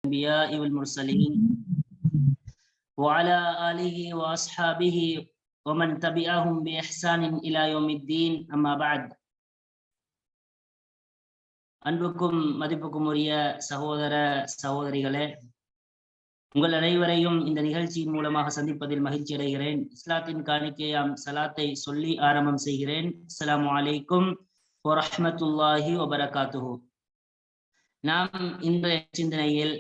الأنبياء والمرسلين وعلى آله وأصحابه ومن تبعهم بإحسان إلى يوم الدين أما بعد. அன்புக்கும் மதிப்புக்கும் உரிய சகோதர சகோதரிகளே, உங்கள் அனைவரையும் இந்த நிகழ்ச்சியின் மூலமாக சந்திப்பதில் மகிழ்ச்சி அடைகிறேன். இஸ்லாத்தின் காணிக்கையாம் சலாத்தை சொல்லி ஆரம்பம் செய்கிறேன். அஸ்ஸலாமு அலைக்கும் வரஹ்மத்துல்லாஹி வபரகாத்துஹு. நாம் இன்றைய சிந்தனையில்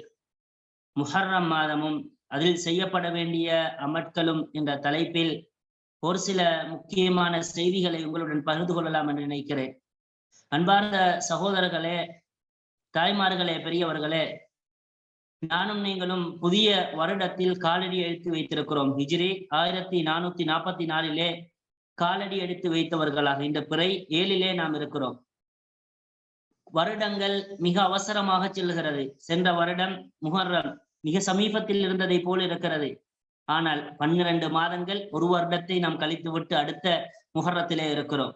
முஹர்ரம் மாதமும் அதில் செய்யப்பட வேண்டிய அமட்களும் என்ற தலைப்பில் ஒரு சில முக்கியமான செய்திகளை உங்களுடன் பகிர்ந்து கொள்ளலாம் என்று நினைக்கிறேன். அன்பார்ந்த சகோதரர்களே, தாய்மார்களே, பெரியவர்களே, நானும் நீங்களும் புதிய வருடத்தில் காலடி எடுத்து வைத்திருக்கிறோம். ஹிஜ்ரி 1444 காலடி எடுத்து வைத்தவர்களாக இந்த பிறை 7 நாம் இருக்கிறோம். வருடங்கள் மிக அவசரமாக செல்கிறது. சென்ற வருடம் முஹர்ரம் மிக சமீபத்தில் இருந்ததை போல் இருக்கிறது. ஆனால் 12 மாதங்கள் ஒரு வருடத்தை நாம் கழித்துவிட்டு அடுத்த முஹர்ரத்திலே இருக்கிறோம்.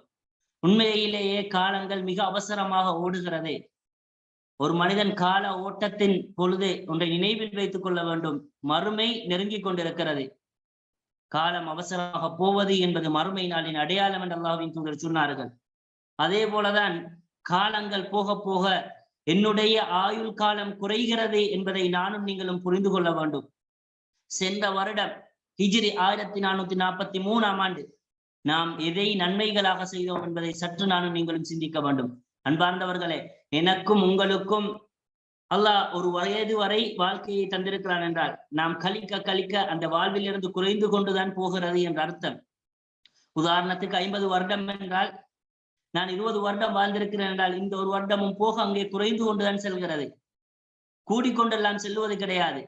உண்மையிலேயே காலங்கள் மிக அவசரமாக ஓடுகிறது. ஒரு மனிதன் கால ஓட்டத்தின் பொழுது ஒன்றை நினைவில் வைத்துக் கொள்ள வேண்டும். மறுமை நெருங்கிக் கொண்டிருக்கிறது. காலம் அவசரமாக போவது என்பது மறுமை நாளின் அடையாளம் என்று அல்லாஹ்வின் தூதர் சொன்னார்கள். அதே போலதான் காலங்கள் போக போக என்னுடைய ஆயுள் காலம் குறைகிறது என்பதை நானும் நீங்களும் புரிந்து கொள்ள வேண்டும். சென்ற வருடம் ஹிஜ்ரி 1443 நாம் எதை நன்மைகளாக செய்தோம் என்பதை சற்று நானும் நீங்களும் சிந்திக்க வேண்டும். அன்பார்ந்தவர்களே, எனக்கும் உங்களுக்கும் அல்லாஹ் ஒரு வயது வரை வாழ்க்கையை தந்திருக்கிறான் என்றால் நாம் கழிக்க கழிக்க அந்த வாழ்வில் இருந்து குறைந்து கொண்டுதான் போகிறது என்ற அர்த்தம். உதாரணத்துக்கு 50 வருடம் என்றால் நான் 20 வருடம் வாழ்ந்திருக்கிறேன் என்றால் இந்த ஒரு வருடமும் போக அங்கே குறைந்து கொண்டுதான் செல்கிறது. கூடிக்கொண்டெல்லாம் செல்வது கிடையாது.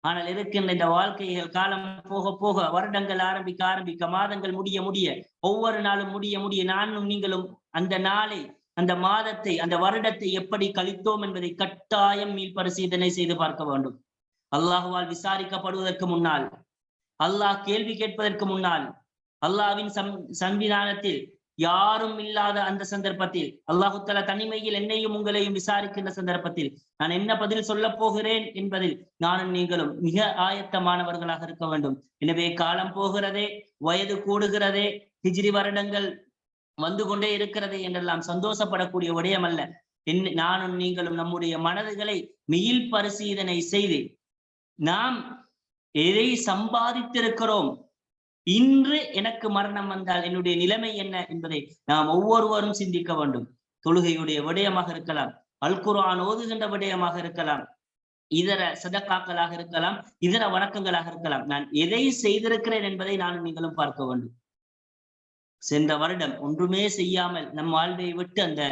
ஆனால் இருக்கின்ற இந்த வாழ்க்கைகள் காலம் போக போக வருடங்கள் ஆரம்பிக்க மாதங்கள் முடிய முடிய ஒவ்வொரு நாளும் முடிய நானும் நீங்களும் அந்த நாளை, அந்த மாதத்தை, அந்த வருடத்தை எப்படி கழித்தோம் என்பதை கட்டாயம் மீள்பரிசீலனை செய்து பார்க்க வேண்டும். அல்லாஹுவால் விசாரிக்கப்படுவதற்கு முன்னால், அல்லாஹ் கேள்வி கேட்பதற்கு முன்னால், அல்லாஹ்வின் சன்னிதானத்தில் யாரும் இல்லாத அந்த சந்தர்ப்பத்தில், அல்லாஹு தஆலா தனிமையில் என்னையும் உங்களையும் விசாரிக்கின்ற சந்தர்ப்பத்தில் நான் என்ன பதில் சொல்ல போகிறேன் என்பதில் நானும் நீங்களும் மிக ஆயத்தமானவர்களாக இருக்க வேண்டும். எனவே காலம் போகிறதே, வயது கூடுகிறதே, ஹிஜ்ரி வருடங்கள் வந்து கொண்டே இருக்கிறது என்றெல்லாம் சந்தோஷப்படக்கூடிய விடயம் அல்ல. நானும் நீங்களும் நம்முடைய மனதுகளை மீள் பரிசீலனை செய்து நாம் எதை சம்பாதித்திருக்கிறோம், இன்று எனக்கு மரணம் வந்தால் என்னுடைய நிலைமை என்ன என்பதை நாம் ஒவ்வொருவரும் சிந்திக்க வேண்டும். தொழுகையுடைய விடயமாக இருக்கலாம், அல் குர்ஆன் ஓதுகின்ற விடயமாக இருக்கலாம், இதர சதக்காக்களாக இருக்கலாம், இதர வணக்கங்களாக இருக்கலாம். நான் எதை செய்திருக்கிறேன் என்பதை நானும் நீங்களும் பார்க்க வேண்டும். சென்ற வருடம் ஒன்றுமே செய்யாமல் நம் வாழ்வை விட்டு அந்த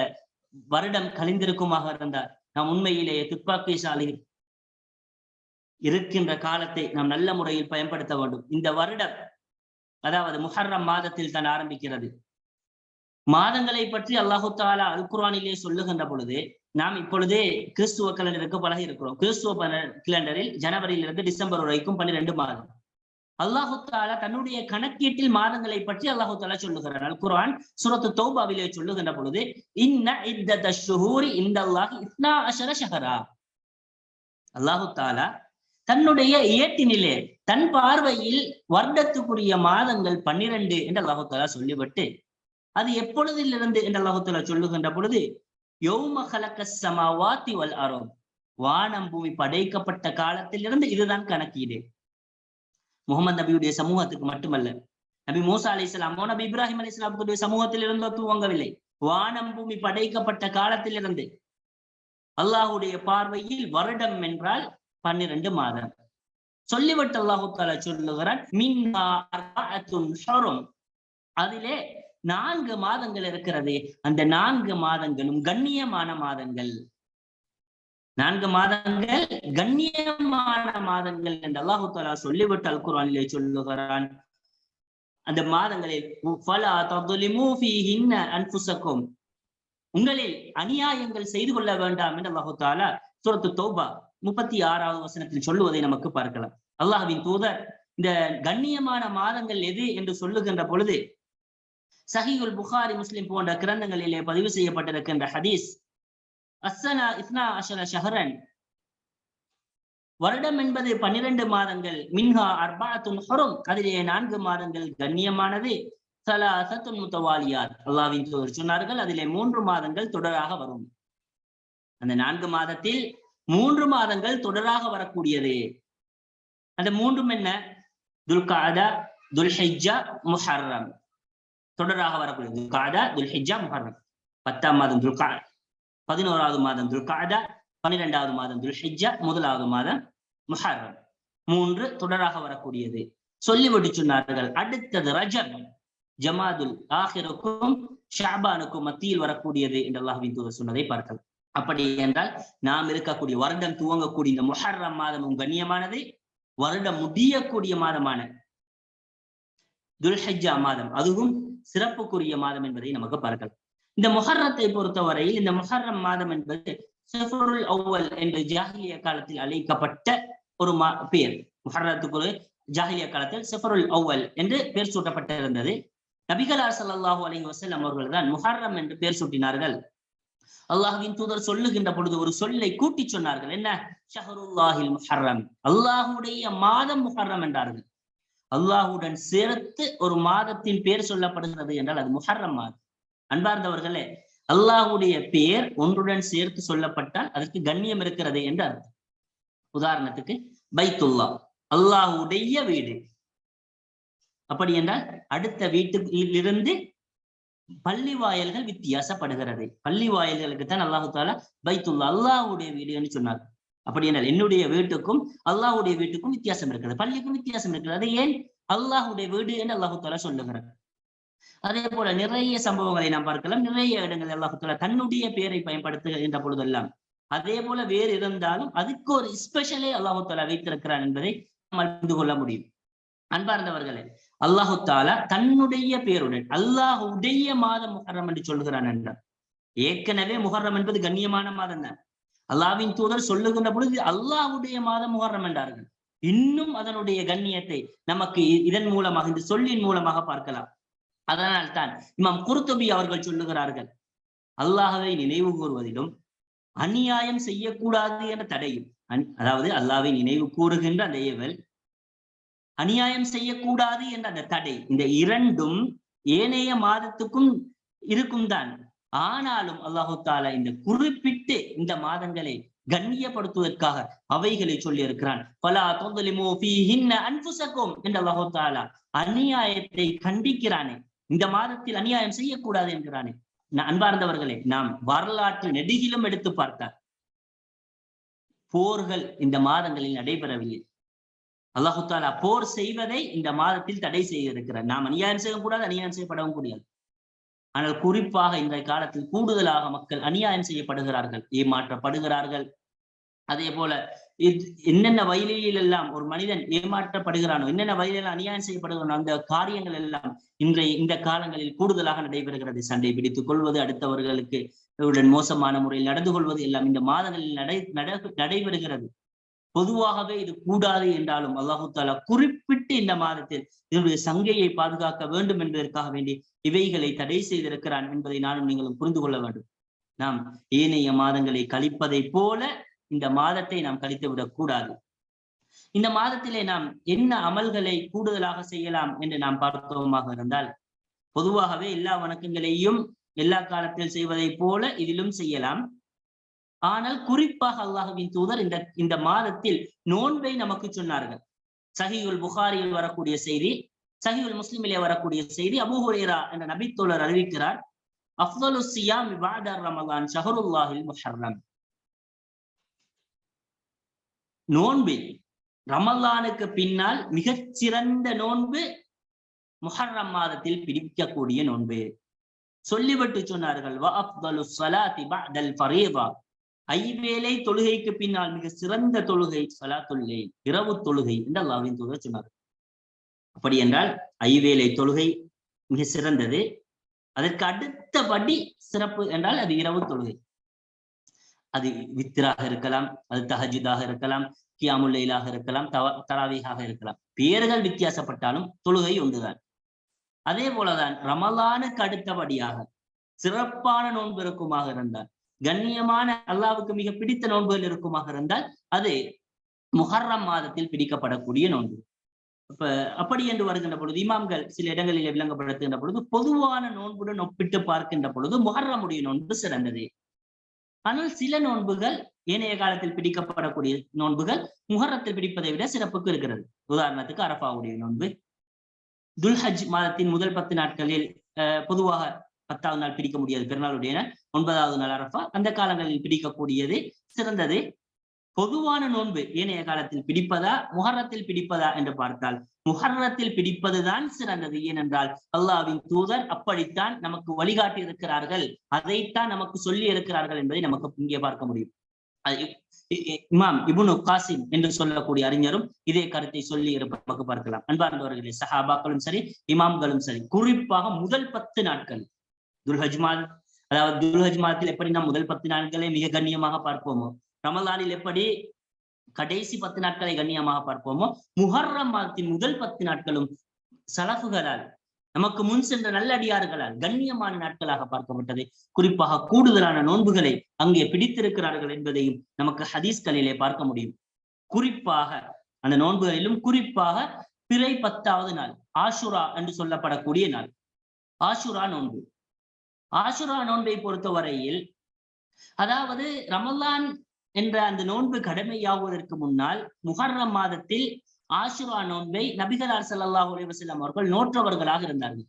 வருடம் கழிந்திருக்குமாக இருந்தால் நாம் உண்மையிலேயே துப்பாக்கிசாலியில் இருக்கின்ற காலத்தை நாம் நல்ல முறையில் பயன்படுத்த வேண்டும். இந்த வருடம் அதாவது முஹர்ரம் மாதத்தில் தான் ஆரம்பிக்கிறது. மாதங்களை பற்றி அல்லாஹு தஆலா அல் குர்ஆனிலே சொல்லுகின்ற பொழுது நாம் இப்பொழுதே கிறிஸ்துவ கலண்டருக்கு பழகி இருக்கிறோம். கிறிஸ்துவ கலண்டரில் ஜனவரியிலிருந்து டிசம்பர் வரைக்கும் 12 மாதம். அல்லாஹு தஆலா தன்னுடைய கணக்கீட்டில் மாதங்களை பற்றி அல்லாஹு தஆலா சொல்லுகிறார். அல் குர்ஆன் சூரத்து தௌபாவிலே சொல்லுகின்ற பொழுது இன்ன இத்தஷ் ஷுஹூரி இன்தல்லாஹி 12 ஷஹரா. அல்லாஹு தஆலா தன்னுடைய ஏட்டினிலே, தன் பார்வையில் வருடத்துக்குரிய மாதங்கள் 12 என்று அல்லாஹு தஆலா சொல்லிவிட்டு அது எப்பொழுதிலிருந்து என்று அல்லாஹு தஆலா சொல்லுகின்ற பொழுது யௌம ஹலக்கஸ் ஸமாவாத்தி வல் அர்த், வானம் பூமி படைக்கப்பட்ட காலத்திலிருந்து இதுதான் கணக்கீடு. முகமது நபியுடைய சமூகத்துக்கு மட்டுமல்ல, நபி மூசா அலைஹிஸ்ஸலாமோ நபி இப்ராஹிம் அலைஹிஸ்ஸலாமுடைய சமூகத்திலிருந்து துவங்கவில்லை. வானம் பூமி படைக்கப்பட்ட காலத்திலிருந்து அல்லாஹுடைய பார்வையில் வருடம் என்றால் 12 மாதம். சொல்லிவிட்டு அல்லாஹு தஆலா சொல்லுகிறான் மின்ஹா அர்பஅத்துன் ஹுரும், அதிலே 4 மாதங்கள் இருக்கிறது. அந்த 4 மாதங்களும் கண்ணியமான மாதங்கள். 4 மாதங்கள் கண்ணியமான மாதங்கள் என்று அல்லாஹு தஆலா சொல்லிவிட்டு அல் குர்ஆனிலே சொல்லுகிறான். அந்த மாதங்களில் ஃபலா தظلموا فيهن انفسكم, உங்களில் அநியாயங்கள் செய்து கொள்ள வேண்டாம் என்று அல்லாஹு தஆலா சூரத்து தௌபா 36வது வசனத்தில் சொல்லுவதை நமக்கு பார்க்கலாம். அல்லாஹ்வின் தூதர் இந்த கண்ணியமான மாதங்கள் எது என்று சொல்லுகின்ற பொழுது சஹீஹுல் புகாரி, முஸ்லிம் போன்ற கிரந்தங்களிலே பதிவு செய்யப்பட்டிருக்கின்ற ஹதீஸ், அஸ்ஸனா 12 ஷஹரன், வருடம் என்பது 12 மாதங்கள். மின்ஹா அர்பாத்துன் ஹுரும், அதிலே 4 மாதங்கள் கண்ணியமானது. ஸலாஸத்துன் முத்தவாலியாத், அல்லாஹ்வின் தூதர் சொன்னார்கள் அதிலே 3 மாதங்கள் தொடராக வரும். அந்த 4 மாதத்தில் 3 மாதங்கள் தொடராக வரக்கூடியது. அந்த 3 என்ன? துல்காதா, துல்ஹிஜ்ஜா, முஹர்ரம். தொடராக வரக்கூடியது துல்காதா, துல்ஹிஜ்ஜா, முஹர்ரம். 10ஆம் மாதம் துல்காதா, 11ஆவது மாதம் துல்காதா, 12ஆவது மாதம் துல்ஹிஜ்ஜா, 1வது மாதம் முஹர்ரம். 3 தொடராக வரக்கூடியது சொல்லிவிட்டு சொன்னார்கள். அடுத்தது ரஜப், ஜமாதுல் ஆஹிருக்கும் ஷஅபானுக்கும் மத்தியில் வரக்கூடியது என்று அல்லாஹ்வின் தூதர் சொன்னதை பார்க்கலாம். அப்படி என்றால் நாம் இருக்கக்கூடிய வருடம் துவங்கக்கூடிய இந்த முஹர்ரம் மாதமும் கண்ணியமானது. வருடம் முடியக்கூடிய மாதமான துல்ஹிஜ்ஜா மாதம் அதுவும் சிறப்புக்குரிய மாதம் என்பதை நமக்கு பார்க்கலாம். இந்த முஹர்ரத்தை பொறுத்தவரையில் இந்த முஹர்ரம் மாதம் என்பது ஸஃபருல் அவ்வல் என்று ஜாஹிலியா காலத்தில் அழைக்கப்பட்ட ஒரு பெயர். முஹர்ரத்துக்கு ஒரு ஜாஹிலியா காலத்தில் ஸஃபருல் அவ்வல் என்று பெயர் சூட்டப்பட்டிருந்தது. நபிகளார் ஸல்லல்லாஹு அலைஹி வஸல்லம் அவர்கள் தான் முஹர்ரம் என்று பெயர் சூட்டினார்கள். அல்லாஹ்வின் தூதர் சொல்லுகின்ற பொழுது ஒரு சொல்லை கூட்டி சொன்னார்கள். என்ன? ஷஹருல்லாஹில் முஹர்ரம், அல்லாஹுடைய மாதம் முஹர்ரம் என்றார்கள். அல்லாஹுடன் சேர்த்து ஒரு மாதத்தின் பெயர் சொல்லப்படுகிறது என்றால் அது முஹர்ரம் மாதம். அன்பார்ந்தவர்களே, அல்லாஹுடைய பெயர் ஒன்றுடன் சேர்த்து சொல்லப்பட்டால் அதற்கு கண்ணியம் இருக்கிறது என்று அர்த்தம். உதாரணத்துக்கு பைத்துல்லா, அல்லாஹுடைய வீடு. அப்படி என்றால் அடுத்த வீட்டிலிருந்து பள்ளி வாயல்கள் வித்தியாசப்படுகிறது. பள்ளி வாயல்களுக்கு தான் அல்லாஹு தாலா பைத்துல்லா, அல்லாஹுடைய வீடு என்று சொன்னார். அப்படி என்றால் என்னுடைய வீட்டுக்கும் அல்லாஹுடைய வீட்டுக்கும் வித்தியாசம் இருக்கிறது, பள்ளிக்கும் வித்தியாசம் இருக்கிறது. அது ஏன்? அல்லாஹுடைய வீடு என்று அல்லாஹு தாலா சொல்லுகிறார். அதே போல நிறைய சம்பவங்களை நாம் பார்க்கலாம். நிறைய இடங்களில் அல்லாஹு தாலா தன்னுடைய பெயரை பயன்படுத்துகின்ற பொழுதெல்லாம் அதே போல வேறு இருந்தாலும் அதுக்கு ஒரு ஸ்பெஷலே அல்லாஹு தாலா வைத்திருக்கிறான் என்பதை நாம் அறிந்து கொள்ள முடியும். அன்பார்ந்தவர்களே, அல்லாஹு தாலா தன்னுடைய பெயருடன் அல்லாஹுடைய மாதம் முஹர்ரம் என்று சொல்லுகிறான் என்றார். ஏற்கனவே முஹர்ரம் என்பது கண்ணியமான மாதம் தான். அல்லாஹ்வின் தூதர் சொல்லுகின்ற பொழுது அல்லாஹுடைய மாதம் முஹர்ரம் என்றார்கள். இன்னும் அதனுடைய கண்ணியத்தை நமக்கு இதன் மூலமாக, இந்த சொல்லின் மூலமாக பார்க்கலாம். அதனால் தான் இமாம் குர்துபி அவர்கள் சொல்லுகிறார்கள், அல்லாஹ்வை நினைவு கூறுவதிலும் அநியாயம் செய்யக்கூடாது என்ற தடையும், அதாவது அல்லாஹ்வை நினைவு கூறுகின்ற அந்த ஏவல், அநியாயம் செய்யக்கூடாது என்ற அந்த தடை, இந்த இரண்டும் ஏனைய மாதத்துக்கும் இருக்கும் தான். ஆனாலும் அல்லாஹு தாலா இந்த குறிப்பிட்டு இந்த மாதங்களை கண்ணியப்படுத்துவதற்காக அவைகளை சொல்லி இருக்கிறான். பலா தொந்தலிமோ ஃபீஹின்ன அன்ஃபுஸக்கும் என்று அல்லாஹு தாலா அநியாயத்தை கண்டிக்கிறானே, இந்த மாதத்தில் அநியாயம் செய்யக்கூடாது என்கிறானே. அன்பார்ந்தவர்களே, நாம் வரலாற்று நெடுகிலும் எடுத்து பார்த்தார் போர்கள் இந்த மாதங்களில் நடைபெறவில்லை. அல்லாஹு தாலா போர் செய்வதை இந்த மாதத்தில் தடை செய்திருக்கிறார். நாம் அநியாயம் செய்யக்கூடாது, அநியாயம் செய்யப்படவும் கூடாது. ஆனால் குறிப்பாக இன்றைய காலத்தில் கூடுதலாக மக்கள் அநியாயம் செய்யப்படுகிறார்கள், ஏமாற்றப்படுகிறார்கள். அதே போல என்னென்ன வயலில் எல்லாம் ஒரு மனிதன் ஏமாற்றப்படுகிறானோ, என்னென்ன வயலில் அநியாயம் செய்யப்படுகிறானோ, அந்த காரியங்கள் எல்லாம் இந்த காலங்களில் கூடுதலாக நடைபெறுகிறது. சண்டை பிடித்துக் கொள்வது, அடுத்தவர்களுக்கு மோசமான முறையில் நடந்து கொள்வது எல்லாம் இந்த மாதங்களில் நடைபெறுகிறது. பொதுவாகவே இது கூடாது என்றாலும் அல்லாஹு தாலா குறிப்பிட்டு இந்த மாதத்தில் இதனுடைய சங்கையை பாதுகாக்க வேண்டும் என்பதற்காக வேண்டி இவைகளை தடை செய்திருக்கிறான் என்பதை நானும் நீங்களும் புரிந்து கொள்ள வேண்டும். நாம் ஏனைய மாதங்களை கழிப்பதை போல இந்த மாதத்தை நாம் கழித்து விடக் கூடாது. இந்த மாதத்திலே நாம் என்ன அமல்களை கூடுதலாக செய்யலாம் என்று நாம் பார்த்தோமாக இருந்தால், பொதுவாகவே எல்லா வணக்கங்களையும் எல்லா காலத்தில் செய்வதை போல இதிலும் செய்யலாம். ஆனால் குறிப்பாக அல்லாஹ்வின் தூதர் இந்த மாதத்தில் நோன்பை நமக்கு சொன்னார்கள். சஹீஹுல் புகாரியில் வரக்கூடிய செய்தி, சஹீஹுல் முஸ்லிமிலே வரக்கூடிய செய்தி, அபூ ஹுரைரா என்ற நபித்தோழர் அறிவிக்கிறார், அஃதலு ஸியாம் பஅத ரமலான் ஷஹ்ருல்லாஹில் முஹர்ரம். நோன்பில் ரமலானுக்கு பின்னால் மிகச் சிறந்த நோன்பு முஹர்ரம் மாதத்தில் பிடிக்கக்கூடிய நோன்பு. சொல்லிவிட்டு சொன்னார்கள், வ அஃதலு ஸலாத்தி பஅதல் ஃபரீதா, ஐவேளை தொழுகைக்கு பின்னால் மிக சிறந்த தொழுகை ஸலாத்துல் லைல், இரவு தொழுகை என்று அல்லாஹ்வின் தூதர் சொன்னார். அப்படி என்றால் ஐவேளை தொழுகை மிக சிறந்தது. அதற்கு அடுத்தபடி சிறப்பு என்றால் அது இரவு தொழுகை. அது வித்ராக இருக்கலாம், அது தஹஜ்ஜுதாக இருக்கலாம், கியாமுல் லைலாக இருக்கலாம், தராவீஹாக இருக்கலாம். பெயர்கள் வித்தியாசப்பட்டாலும் தொழுகை ஒன்றுதான். அதே போலதான் ரமலானுக்கு அடுத்தபடியாக சிறப்பான நோன்பு இருக்குமாக இருந்தால், கண்ணியமான அல்லாஹ்வுக்கு மிக பிடித்த நோன்புகள் இருக்குமாக இருந்தால் அது முஹர்ரம் மாதத்தில் பிடிக்கப்படக்கூடிய நோன்பு. அப்படி என்று வருகின்ற பொழுது இமாம்கள் சில இடங்களில் விளங்கப்படுத்துகின்ற பொழுது பொதுவான நோன்புடன் ஒப்பிட்டு பார்க்கின்ற பொழுது முஹர்ரமுடைய நோன்பு சிறந்தது. ஆனால் சில நோன்புகள் ஏனைய காலத்தில் பிடிக்கப்படக்கூடிய நோன்புகள் முஹர்ரத்தில் பிடிப்பதை விட சிறப்புக்கு இருக்கிறது. உதாரணத்துக்கு அரஃபாவுடைய நோன்பு. துல்ஹஜ் மாதத்தின் முதல் 10 நாட்களில் பொதுவாக 10வது நாள் பிடிக்க முடியாது, பெருநாளுடைய 9வது நாள் அரஃபா. அந்த காலங்களில் பிடிக்கக்கூடியது சிறந்தது. பொதுவான நோன்பு ஏனைய காலத்தில் பிடிப்பதா முஹர்ரத்தில் பிடிப்பதா என்று பார்த்தால் முஹர்ரத்தில் பிடிப்பதுதான் சிறந்தது. ஏனென்றால் அல்லாஹ்வின் தூதர் அப்படித்தான் நமக்கு வழிகாட்டி இருக்கிறார்கள், அதைத்தான் நமக்கு சொல்லி இருக்கிறார்கள் என்பதை நமக்கு இங்கே பார்க்க முடியும். இமாம் இப்னு காசிம் என்று சொல்லக்கூடிய அறிஞரும் இதே கருத்தை சொல்லி இருப்பதாக பார்க்கலாம். அன்பார்ந்தவர்களே, சஹாபாக்களும் சரி இமாம்களும் சரி, குறிப்பாக முதல் 10 நாட்கள் துல்ஹஜ் மாதம், அதாவது துல்ஹஜ் மாதத்தில் எப்படி நாம் முதல் 10 நாட்களை மிக கண்ணியமாக பார்ப்போமோ, ரமலானில் எப்படி கடைசி 10 நாட்களை கண்ணியமாக பார்ப்போமோ, முஹர்ரம் மாதத்தின் முதல் 10 நாட்களும் சலஃபுகளால் நமக்கு முன் சென்ற நல்லடியார்களால் கண்ணியமான நாட்களாக பார்க்கப்பட்டது. குறிப்பாக கூடுதலான நோன்புகளை அங்கே பிடித்திருக்கிறார்கள் என்பதையும் நமக்கு ஹதீஸ்களிலே பார்க்க முடியும். குறிப்பாக அந்த நோன்புகளிலும் குறிப்பாக பிறை 10வது நாள் ஆஷுரா என்று சொல்லப்படக்கூடிய நாள், ஆஷுரா நோன்பு. ஆஷுரா நோன்பை பொறுத்தவரையில், அதாவது ரமலான் என்ற அந்த நோன்பு கடமையாகுவதற்கு முன்னால் முஹர்ரம் மாதத்தில் ஆஷுரா நோன்பை நபிகளார் ஸல்லல்லாஹு அலைஹி வஸல்லம் அவர்கள் நோற்றவர்களாக இருந்தார்கள்.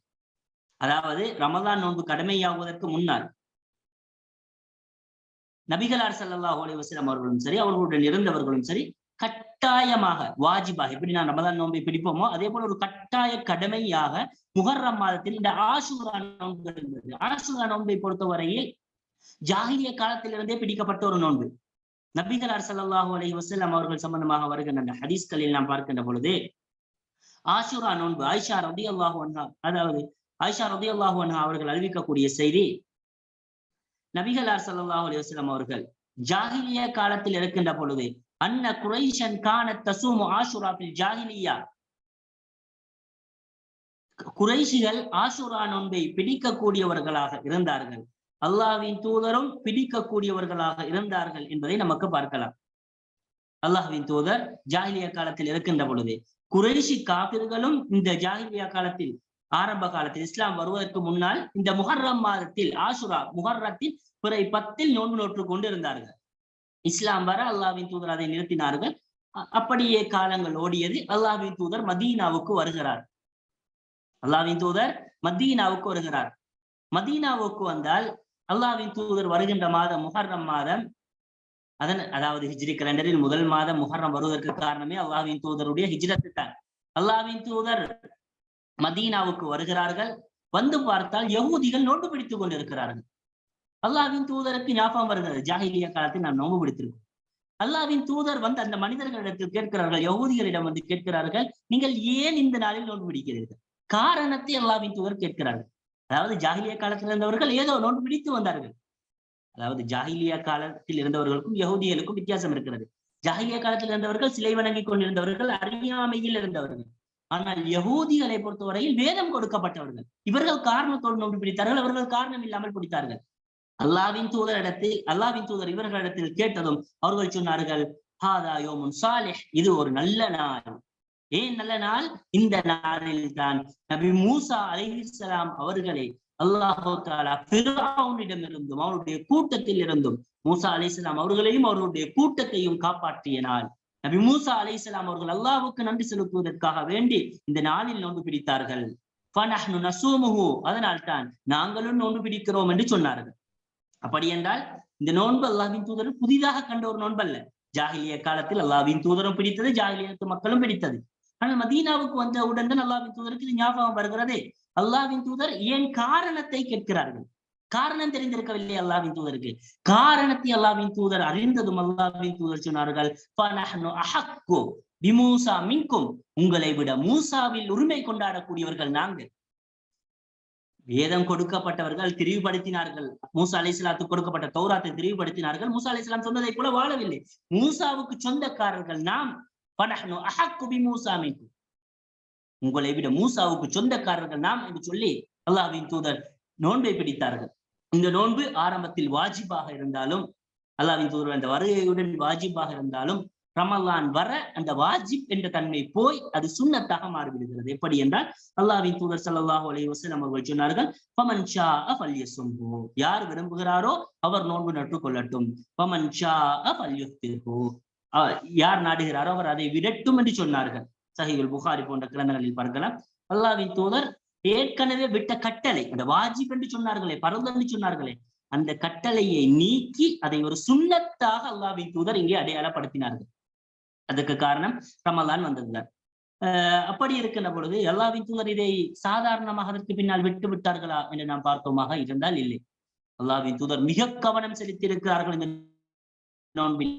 அதாவது ரமலான் நோன்பு கடமையாகுவதற்கு முன்னால் நபிகளார் ஸல்லல்லாஹு அலைஹி வஸல்லம் அவர்களும் சரி அவர்களுடன் இருந்தவர்களும் சரி கட்டாயமாக வாஜிபாக, எப்படி நான் ரமலான் நோன்பை பிடிப்போமோ அதே போல ஒரு கட்டாய கடமையாக முஹர்ரம் மாதத்தில் இந்த ஆஷுரா நோன்பு இருந்தது. ஆஷுரா நோன்பை பொறுத்தவரையில் ஜாஹிலிய காலத்திலிருந்தே பிடிக்கப்பட்ட ஒரு நோன்பு. நபிகளார் ஸல்லல்லாஹு அலைஹி வஸல்லம் அவர்கள் சம்பந்தமாக வருகின்ற ஹதீஸ்களில் நாம் பார்க்கின்ற பொழுது ஆஷுரா நோன்பு ஆயிஷா ரலியல்லாஹு அன்ஹா, அதாவது ஆயிஷா ரலியல்லாஹு அன்ஹா அவர்கள் அறிவிக்கக்கூடிய செய்தி, நபிகளார் ஸல்லல்லாஹு அலைஹி வஸல்லம் அவர்கள் ஜாஹிலிய காலத்தில் இருக்கின்ற பொழுது அன்ன குரைஷன் கானத் தஸூமு ஆஷுரா ஃபில் ஜாஹிலியா, குரைஷிகள் ஆஷுரா நோன்பை பிடிக்கக்கூடியவர்களாக இருந்தார்கள், அல்லாஹ்வின் தூதரும் பிடிக்கக்கூடியவர்களாக இருந்தார்கள் என்பதை நமக்கு பார்க்கலாம். அல்லாஹ்வின் தூதர் ஜாஹிலியா காலத்தில் இருக்கின்ற பொழுது குறைஷி காபிர்களும் இந்த ஜாஹிலியா காலத்தில் ஆரம்ப காலத்தில் இஸ்லாம் வருவதற்கு முன்னால் இந்த முஹர்ரம் மாதத்தில் ஆஷுரா முஹர்ரத்தில் பிறை 10 நோன்பு நோற்று கொண்டு இருந்தார்கள். இஸ்லாம் வர அல்லாஹ்வின் தூதர் அதை நிறுத்தினார்கள். அப்படியே காலங்கள் ஓடியது. அல்லாஹ்வின் தூதர் மதீனாவுக்கு வருகிறார். அல்லாஹ்வின் தூதர் மதீனாவுக்கு வருகிறார். மதீனாவுக்கு வந்தால் அல்லாஹ்வின் தூதர் வருகின்ற மாதம் முஹர்ரம் மாதம், அதாவது ஹிஜ்ரி கலண்டரில் முதல் மாதம் முஹர்ரம் வருவதற்கு காரணமே அல்லாஹ்வின் தூதருடைய ஹிஜ்ரத்து தான். அல்லாஹ்வின் தூதர் மதீனாவுக்கு வருகிறார்கள். வந்து பார்த்தால் யஹூதிகள் நோன்பு பிடித்துக் கொண்டிருக்கிறார்கள். அல்லாஹ்வின் தூதருக்கு ஞாபகம் வருகிறது, ஜாஹிலியா காலத்தில் நாம் நோன்பு பிடித்திருக்கோம். அல்லாஹ்வின் தூதர் வந்து அந்த மனிதர்களிடத்தில் கேட்கிறார்கள், யஹூதிகளிடம் வந்து கேட்கிறார்கள், நீங்கள் ஏன் இந்த நாளில் நோன்பு பிடிக்கிறீர்கள்? காரணத்தை அல்லாஹ்வின் தூதர் கேட்கிறார்கள். அதாவது ஜாஹிலியா காலத்தில் இருந்தவர்கள் ஏதோ நோன்பு பிடித்து வந்தார்கள். அதாவது ஜாஹிலியா காலத்தில் இருந்தவர்களுக்கும் யஹூதிகளுக்கும் வித்தியாசம் இருக்கிறது. ஜாஹிலியா காலத்தில் இருந்தவர்கள் சிலை வணங்கி கொண்டிருந்தவர்கள், அறியாமையில் இருந்தவர்கள். ஆனால் யஹூதிகளை பொறுத்தவரையில் வேதம் கொடுக்கப்பட்டவர்கள். இவர்கள் காரணத்தோடு நோன்பு பிடித்தார்கள், அவர்கள் காரணம் இல்லாமல் பிடித்தார்கள். அல்லாஹ்வின் தூதர் இவர்களிடத்தில் கேட்டதும் அவர்கள் சொன்னார்கள், ஹாதா யௌமுன் சாலிஹ், இது ஒரு நல்ல நாள். ஏன் நல்ல நாள்? இந்த நாளில் தான் நபி மூசா அலைஹிஸ்ஸலாம் அவர்களை அல்லாஹ் தஆலா ஃபிர்அவுனிடமிருந்தும் அவருடைய கூட்டத்தில் இருந்தும் மூசா அலைஹிஸ்ஸலாம் அவர்களையும் அவர்களுடைய கூட்டத்தையும் காப்பாற்றிய நாள். நபி மூசா அலைஹிஸ்ஸலாம் அவர்கள் அல்லாஹ்வுக்கு நன்றி செலுத்துவதற்காக வேண்டி இந்த நாளில் நோன்பு பிடித்தார்கள். ஃபனஹ்னு நஸூமுஹு, அதனால் தான் நாங்களும் நோன்பு பிடிக்கிறோம் என்று சொன்னார்கள். அப்படி என்றால் இந்த நோன்பு அல்லாஹ்வின் தூதர் புதிதாக கண்ட ஒரு நோன்பு அல்ல. ஜாஹிலிய காலத்தில் அல்லாஹ்வின் தூதரும் பிடித்தது, ஜாஹிலியத்து மக்களும் பிடித்தது. ஆனால் மதீனாவுக்கு வந்த உடன் தான் அல்லாஹ்வின் தூதருக்கு இது ஞாபகம் வருகிறது. அல்லாஹ்வின் தூதர் ஏன் காரணத்தை கேட்கிறார்கள். காரணம் தெரிந்திருக்கவில்லை அல்லாஹ்வின் தூதருக்கு. காரணத்தை அல்லாஹ்வின் தூதர் அறிந்ததும் அல்லாஹ்வின் தூதர் சொன்னார்கள், ஃபனஹ்னு அஹக்கு பிமூசா மின்கும், உங்களை விட மூசாவில் உரிமை கொண்டாடக்கூடியவர்கள் நாங்கள். வேதம் கொடுக்கப்பட்டவர்கள் திரிவுபடுத்தினார்கள். மூசா அலைஹிஸ்ஸலாத்துக்கு கொடுக்கப்பட்ட தௌராத்தை திரிவுபடுத்தினார்கள். மூசா அலைஹிஸ்ஸலாம் சொன்னதை போல வாழவில்லை. மூசாவுக்கு சொந்தக்காரர்கள் நாம். ஃபனஹ்னு அஹக்கு பிமூசா மின்கும், உங்களை விட மூசாவுக்கு சொந்தக்காரர்கள் நாம் என்று சொல்லி அல்லாஹ்வின் தூதர் நோன்பை பிடித்தார்கள். இந்த நோன்பு ஆரம்பத்தில் வாஜிபாக இருந்தாலும், அல்லாஹ்வின் தூதர் அந்த வருகையுடன் வாஜிபாக இருந்தாலும், ரமலான் வர அந்த வாஜிப் என்ற தன்மை போய் அது சுன்னத்தாக மாறிவிடுகிறது. எப்படி என்றால் அல்லாஹ்வின் தூதர் ஸல்லல்லாஹு அலைஹி வஸல்லம் அவர்கள் சொன்னார்கள், ஃபமன் ஷாஅ ஃபல்யஸும்ஹு, யார் விரும்புகிறாரோ அவர் நோன்பு நோற்றுக் கொள்ளட்டும். ஃபமன் ஷாஅ ஃபல்யுஃப்திர்ஹு, யார் நாடுகிறாரோ அவர் அதை விடட்டும் என்று சொன்னார்கள். சஹீஹுல் புகாரி போன்ற கிரந்தங்களில் பார்க்கலாம். அல்லாஹ்வின் தூதர் ஏற்கனவே விட்ட கட்டளை, அந்த வாஜிப் என்று சொன்னார்களே, பர்து என்று சொன்னார்களே, அந்த கட்டளையை நீக்கி அதை ஒரு சுன்னத்தாக அல்லாஹ்வின் தூதர் இங்கே அடையாளப்படுத்தினார்கள். அதுக்கு காரணம் ரமலான் வந்ததுதான். அப்படி இருக்கின்ற பொழுது அல்லாஹ்வின் தூதர் இதை சாதாரணமாக அதற்கு பின்னால் விட்டு விட்டார்களா என்று நாம் பார்த்தோமாக இருந்தால் இல்லை. அல்லாஹ்வின் தூதர் மிக கவனம் செலுத்தி இருக்கிறார்கள் இந்த நோன்பில்.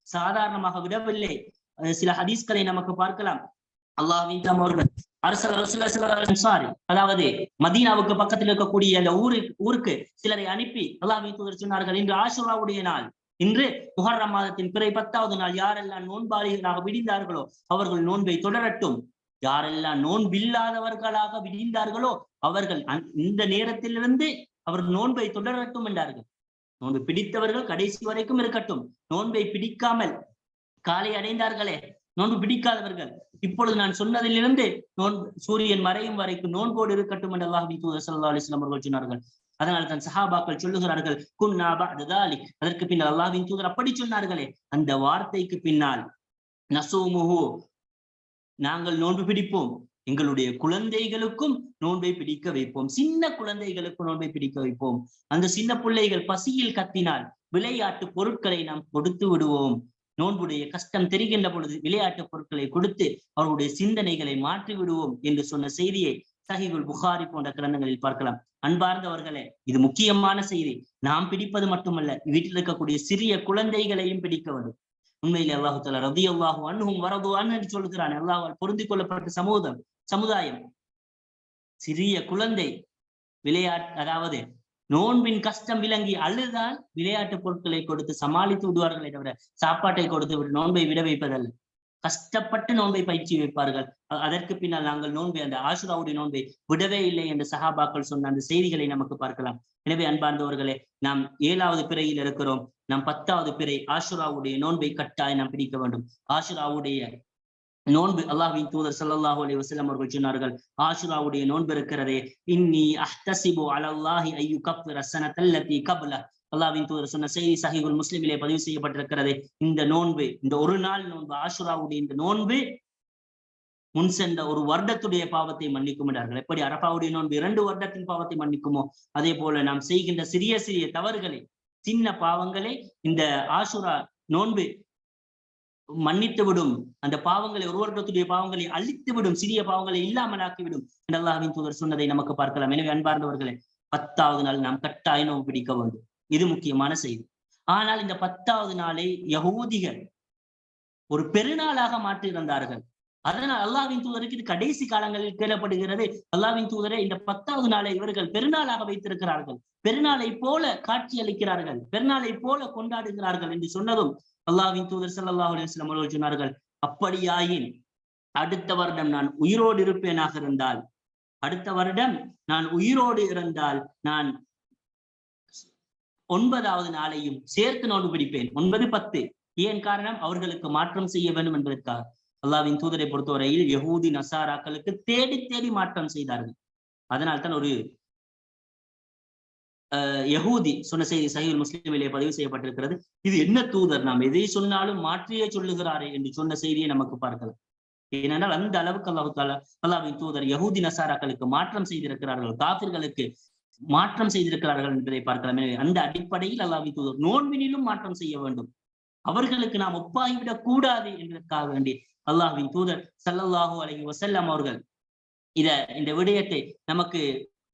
சாதாரணமாக விடவில்லை. சில ஹதீஸ்களை நமக்கு பார்க்கலாம். அல்லாஹ்வின் அவர்கள் அதாவது மதீனாவுக்கு பக்கத்தில் இருக்கக்கூடிய அந்த ஊருக்கு சிலரை அனுப்பி அல்லாஹ்வின் தூதர் சொன்னார்கள், இன்று ஆஷுராவுடைய நாள், இன்று முஹர்ரம் மாதத்தின் பிறை 10வது நாள், யாரெல்லாம் நோன்பாளிகளாக விடிந்தார்களோ அவர்கள் நோன்பை தொடரட்டும், யாரெல்லாம் நோன்பில்லாதவர்களாக விடிந்தார்களோ அவர்கள் இந்த நேரத்திலிருந்து அவர்கள் நோன்பை தொடரட்டும் என்றார்கள். நோன்பு பிடித்தவர்கள் கடைசி வரைக்கும் இருக்கட்டும், நோன்பை பிடிக்காமல் காலை அடைந்தார்களே நோன்பு பிடிக்காதவர்கள் இப்பொழுது நான் சொன்னதிலிருந்து சூரியன் மறையும் வரைக்கும் நோன்போடு இருக்கட்டும் என்று அல்லாஹ்வின் தூதர் ஸல்லல்லாஹு அலைஹி வஸல்லம் அவர்கள் சொன்னார்கள். அதனால் தான் சஹாபாக்கள் சொல்லுகிறார்கள், குன்னா பஅத தாலிக், அதற்கு பின்னால் அல்லாஹ்வின் தூதர் அப்படி சொன்னார்களே, அந்த வார்த்தைக்கு பின்னால் நஸூமுஹு, நாங்கள் நோன்பு பிடிப்போம், எங்களுடைய குழந்தைகளுக்கும் நோன்பை பிடிக்க வைப்போம், சின்ன குழந்தைகளுக்கும் நோன்பை பிடிக்க வைப்போம். அந்த சின்ன பிள்ளைகள் பசியில் கத்தினால் விளையாட்டு பொருட்களை நாம் கொடுத்து விடுவோம். நோன்புடைய கஷ்டம் தெரிகின்ற பொழுது விளையாட்டு பொருட்களை கொடுத்து அவருடைய சிந்தனைகளை மாற்றி விடுவோம் என்று சொன்ன செய்தியை சஹீஹுல் புகாரி போன்ற கிரந்தங்களில் பார்க்கலாம். அன்பார்ந்தவர்களே, இது முக்கியமான செய்தி. நாம் பிடிப்பது மட்டுமல்ல, வீட்டில் இருக்கக்கூடிய சிறிய குழந்தைகளையும் பிடிக்க வேண்டும். உண்மையிலே அல்லாஹு தஆலா ரலியல்லாஹு அன்ஹும் வரது அன் என்று சொல்கிறான். அல்லாஹ்வால் பொருந்திக் கொள்ளப்பட்ட சமுதாயம். சிறிய குழந்தை அதாவது நோன்பின் கஷ்டம் விளங்கி அழுதால் விளையாட்டு பொருட்களை கொடுத்து சமாளித்து விடுவார்களே தவிர சாப்பாட்டை கொடுத்து விட்டு நோன்பை விட வைப்பதல்ல. கஷ்டப்பட்டு நோன்பை பயிற்சி வைப்பார்கள். அதற்கு பின்னால் நாங்கள் நோன்பை, அந்த ஆஷுராவுடைய நோன்பை விடவே இல்லை என்று சஹாபாக்கள் சொன்ன அந்த செய்திகளை நமக்கு பார்க்கலாம். எனவே அன்பார்ந்தவர்களே, நாம் 7வது பிறையில் இருக்கிறோம். நாம் 10வது பிறை ஆஷுராவுடைய நோன்பை கட்டாயம் நாம் பிடிக்க வேண்டும். ஆஷுராவுடைய நோன்பு அல்லாஹ்வின் தூதர் ஸல்லல்லாஹு அலைஹி வஸல்லம் அவர்கள் சொன்னார்கள், ஆஷுராவுடைய நோன்பு இருக்கிறதே, இன்னி அஹ்தஸிபு அலல்லாஹி அய்யுகஃபிர ஸனத்தல்லதி கப்ல, அல்லாஹ்வின் தூதர் சொன்ன செய்தி சஹீஹுல் முஸ்லிமிலே பதிவு செய்யப்பட்டிருக்கிறது. இந்த நோன்பு, இந்த ஒரு நாள் நோன்பு, ஆஷுராவுடைய இந்த நோன்பு முன் சென்ற ஒரு வருடத்துடைய பாவத்தை மன்னிக்கும் என்றார்கள். எப்படி அரபாவுடைய நோன்பு 2 வருடத்தின் பாவத்தை மன்னிக்குமோ, அதே போல நாம் செய்கின்ற சிறிய சிறிய தவறுகளை, சின்ன பாவங்களை இந்த ஆஷுரா நோன்பு மன்னித்து விடும். அந்த பாவங்களை, ஒரு வருடத்துடைய பாவங்களை அழித்து விடும், சிறிய பாவங்களை இல்லாமலாக்கிவிடும் என்று அல்லாஹ்வின் தூதர் சொன்னதை நமக்கு பார்க்கலாம். எனவே அன்பார்ந்தவர்களே, 10வது நாள் நாம் கட்டாயம் நோன்பு பிடிக்க வேண்டும். இது முக்கியமான செய்தி. ஆனால் இந்த 10வது நாளை யஹூதிகள் ஒரு பெருநாளாக மாற்றி இருந்தார்கள். அதனால் அல்லாஹ்வின் தூதருக்கு இது கடைசி காலங்களில் கேளப்படுகிறது, அல்லாஹ்வின் தூதரை இந்த 10வது நாளை இவர்கள் பெருநாளாக வைத்திருக்கிறார்கள், பெருநாளை போல காட்சி அளிக்கிறார்கள், பெருநாளை போல கொண்டாடுகிறார்கள் என்று சொன்னதும் அல்லாஹ்வின் தூதர் ஸல்லல்லாஹு அலைஹி வஸல்லம் அவர்கள் சொன்னார்கள், அப்படியாயின் அடுத்த வருடம் நான் உயிரோடு இருப்பேனாக இருந்தால், அடுத்த வருடம் நான் உயிரோடு இருந்தால் நான் 9வது நாளையும் சேர்த்து நோன்பு பிடிப்பேன். 9, 10. ஏன் காரணம்? அவர்களுக்கு மாற்றம் செய்ய வேண்டும் என்பதற்காக. அல்லாஹ்வின் தூதரை பொறுத்தவரையில் யஹூதி நசாராக்களுக்கு தேடி தேடி மாற்றம் செய்தார்கள். அதனால் தான் ஒரு யஹூதி சொன்ன செய்தி சஹீஹுல் முஸ்லிமிலே பதிவு செய்யப்பட்டிருக்கிறது. இது என்ன தூதர், நாம் எதை சொன்னாலும் மாற்றியே சொல்லுகிறாரே என்று சொன்ன செய்தியை நமக்கு பார்க்கலாம். ஏனென்றால் அந்த அளவுக்கு அல்லாஹ்வின் தூதர் யஹூதி நசாராக்களுக்கு மாற்றம் செய்திருக்கிறார்கள், காஃபிர்களுக்கு மாற்றம் செய்திருக்கிறார்கள் என்பதை பார்க்கலாம். எனவே அந்த அடிப்படையில் அல்லாஹ்வின் தூதர் நோன்பினிலும் மாற்றம் செய்ய வேண்டும், அவர்களுக்கு நாம் ஒப்பாகிவிடக் கூடாது என்பதற்காக வேண்டி அல்லாஹ்வின் தூதர் ஸல்லல்லாஹு அலைஹி வஸல்லம் அவர்கள் இந்த விடயத்தை நமக்கு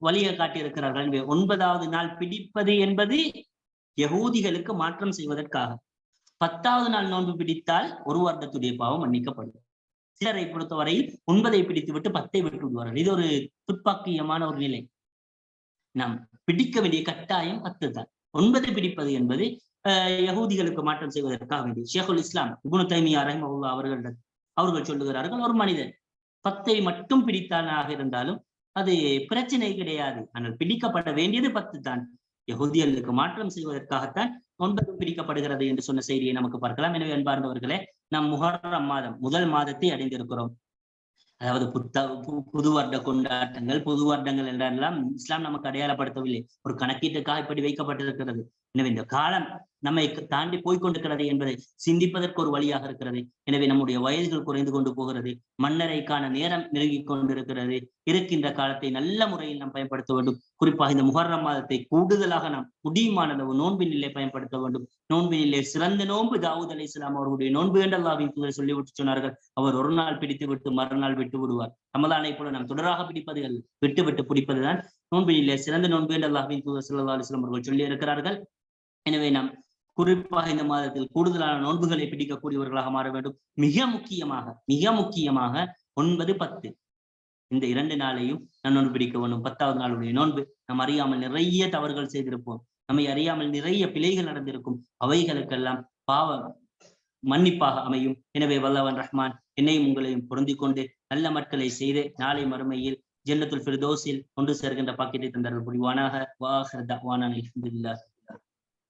வழியை காட்டியிருக்கிறார்கள். 9வது நாள் பிடிப்பது என்பது யஹூதிகளுக்கு மாற்றம் செய்வதற்காக. 10வது நாள் நோன்பு பிடித்தால் ஒரு வருடத்துடைய பாவம் மன்னிக்கப்படும். சிலரை பொறுத்தவரையில் 9ஐ பிடித்து விட்டு 10ஐ விட்டு விடுவார்கள். இது ஒரு துப்பாக்கியமான ஒரு நிலை. நாம் பிடிக்க வேண்டிய கட்டாயம் 10 தான். 9 பிடிப்பது என்பது யஹூதிகளுக்கு மாற்றம் செய்வதற்காக வேண்டி. ஷேகுல் இஸ்லாம் இப்னு தைமியா ரஹிமஹுல்லாஹ் அவர்கள் சொல்லுகிறார்கள், ஒரு மனிதன் 10ஐ மட்டும் பிடித்தானாக இருந்தாலும் அது பிரச்சனை கிடையாது, ஆனால் பிடிக்கப்பட வேண்டியது 10 தான். யஹூதியர்களுக்கு மாற்றம் செய்வதற்காகத்தான் நோன்பு பிடிக்கப்படுகிறது என்று சொன்ன செய்தியை நமக்கு பார்க்கலாம். எனவே அன்பார்ந்தவர்களே, நாம் முஹர்ரம் மாதம் முதல் மாதத்தை அடைந்திருக்கிறோம். அதாவது புது வருட கொண்டாட்டங்கள், புது வருடங்கள் என்றெல்லாம் இஸ்லாம் நமக்கு அடையாளப்படுத்தவில்லை. ஒரு கணக்கீட்டுக்காக இப்படி வைக்கப்பட்டிருக்கிறது. எனவே இந்த காலம் நம்மை தாண்டி போய்கொண்டிருக்கிறது என்பதை சிந்திப்பதற்கு ஒரு வழியாக இருக்கிறது. எனவே நம்முடைய வயதுகள் குறைந்து கொண்டு போகிறது, மன்னரைக்கான நேரம் நெருங்கிக் கொண்டிருக்கிறது. இருக்கின்ற காலத்தை நல்ல முறையில் நாம் பயன்படுத்த வேண்டும். குறிப்பாக இந்த முஹர்ரம் மாதத்தை கூடுதலாக நாம் முடியுமான அளவு நோன்பினிலே பயன்படுத்த வேண்டும். நோன்பினிலே சிறந்த நோன்பு தாவூத் அலைஹிஸ்ஸலாம் அவர்களுடைய நோன்பு என்று அல்லாஹ்வின் தூதர் சொல்லிவிட்டு சொன்னார்கள். அவர் ஒரு நாள் பிடித்து விட்டு மறுநாள் விட்டு விடுவார். ரமலானை போல நாம் தொடராக பிடிப்பதுகள் விட்டு விட்டு பிடிப்பதுதான் நோன்பினிலே சிறந்த நோன்பு என்று அல்லாஹ்வின் தூதர் ஸல்லல்லாஹு அலைஹி வஸல்லம் அவர்கள் சொல்லி இருக்கிறார்கள். எனவே நாம் குறிப்பாக இந்த மாதத்தில் கூடுதலான நோன்புகளை பிடிக்கக்கூடியவர்களாக மாற வேண்டும். மிக முக்கியமாக 9, 10 இந்த 2 நாளையும் நான் நோன்பு பிடிக்க வேண்டும். 10வது நாளுடைய நோன்பு நாம் அறியாமல் நிறைய தவறுகள் செய்திருப்போம். நம்மை அறியாமல் நிறைய பிழைகள் நடந்திருக்கும். அவைகளுக்கெல்லாம் பாவம் மன்னிப்பாக அமையும். எனவே வல்லவன் ரஹ்மான் என்னையும் உங்களையும் பொருந்திக் கொண்டு நல்ல மக்களை செய்து நாளை மறுமையில் ஜன்னத்துல் ஃபிர்தௌஸில் ஒன்று சேர்கின்ற பாக்கியத்தை தந்தார்கள் புரிவானாக. வாஹிர் தஅவானா அல்ஹம்துலில்லாஹ்.